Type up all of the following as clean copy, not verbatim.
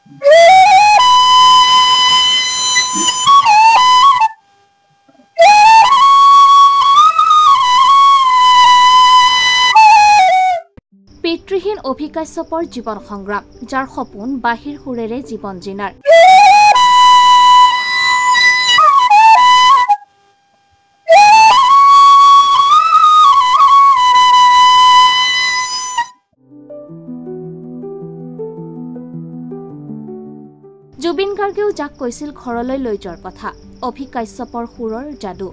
পিতৃহীন অভিকাশ্যপৰ জীৱন সংগ্ৰাম, যাৰ সপোন বাহিৰ সুৰেৰে জীৱন জিনাৰ। জুবিন গাৰ্গেও যাক কৈছিল ঘৰলৈ লৈ যোৱাৰ কথা, অভিকাশ্যপৰ সুৰৰ যাদু।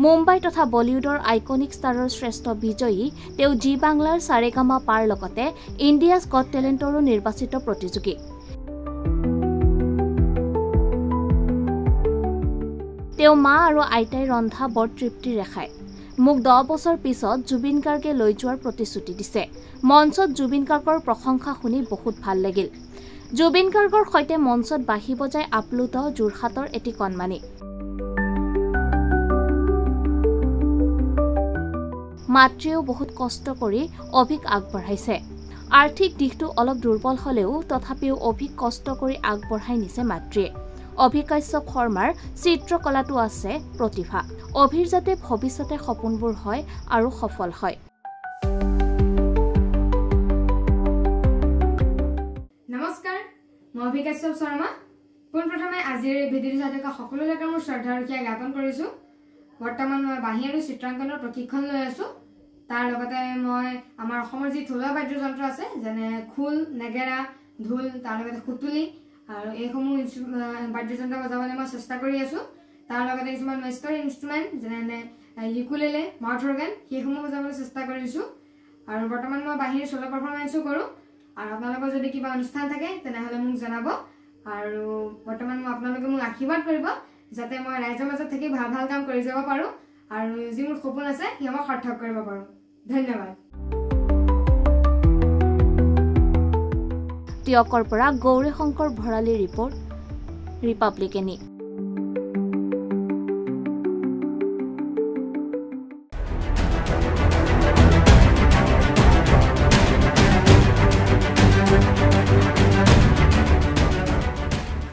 মুম্বাই তথা বলিউডৰ আইকনিক ষ্টাৰৰ শ্ৰেষ্ঠ বিজয়ী তেওঁ জি বাংলাৰ সাৰেগামা পাৰ লগতে ইণ্ডিয়াজ গট টেলেণ্টৰো নিৰ্বাচিত প্ৰতিযোগী। তেওঁ মা আৰু আইতাই ৰন্ধা বৰ তৃপ্তিৰে খায়। মোক 10 বছৰ পিছত জুবিন গাৰ্গে লৈ যোৱাৰ প্ৰতিশ্ৰুতি দিছে। মঞ্চত জুবিন গাৰ্গৰ প্ৰশংসা শুনি বহুত ভাল লাগিল। জুবিন গাৰ্গৰ সৈতে মঞ্চত বাঁহী বজাই আপ্লুত যোৰহাটৰ এটি কণমানি। মাতৃয়েও বহুত কষ্ট কৰি অভিক আগবঢ়াইছে। আৰ্থিক দিশটো অলপ দুৰ্বল হলেও তথাপিও অভিক কষ্ট কৰি আগবঢ়াই নিছে মাতৃয়ে। অভিকাশ্যপ শৰ্মাৰ চিত্ৰকলাটো আছে প্ৰতিভা। অভিৰ যাতে ভৱিষ্যতে সপোনবোৰ হয় আৰু সফল হয়। নমস্কাৰ, মই অভিকাশ্যপ শৰ্মা। পোনপ্ৰথমে আজিৰ ভিডিঅ'টো চাই থকা সকলোলৈকে মোৰ শ্ৰদ্ধা ৰক্ষা জ্ঞাপন কৰিছোঁ। বৰ্তমান মই বাঁহী আৰু চিত্ৰাংকনৰ প্ৰশিক্ষণ লৈ আছোঁ। তাৰ লগতে মই আমাৰ অসমৰ যি থলুৱা বাদ্যযন্ত্ৰ আছে যেনে খোল, নেগেৰা, ঢোল, তাৰ লগতে সুতুলি আৰু এইসমূহ বাদ্যযন্ত্ৰ বজাবলৈ মই চেষ্টা কৰি আছোঁ। তাৰ লগতে কিছুমান ৱেষ্টাৰ্ণ ইনষ্ট্ৰুমেণ্ট যেনে ইউকুলেলে, মাউথ অৰ্গেন সেইসমূহ বজাবলৈ চেষ্টা কৰিছোঁ। আৰু বৰ্তমান মই বাঁহীৰ চ'ল' পাৰফৰ্মেঞ্চো কৰোঁ। আৰু আপোনালোকৰ যদি কিবা অনুষ্ঠান থাকে তেনেহ'লে মোক জনাব। আৰু বৰ্তমান আপোনালোকে মোক আশীৰ্বাদ কৰিব যাতে মই ৰাইজৰ মাজত থাকি ভাল ভাল কাম কৰি যাব পাৰোঁ আৰু যি মোৰ সপোন আছে সেই মই সাৰ্থক কৰিব পাৰোঁ। ধন্যবাদ। টিয়কৰ পৰা গৌৰী শংকৰ ভৰালী ৰিপৰ্ট, ৰিপাব্লিকেনি।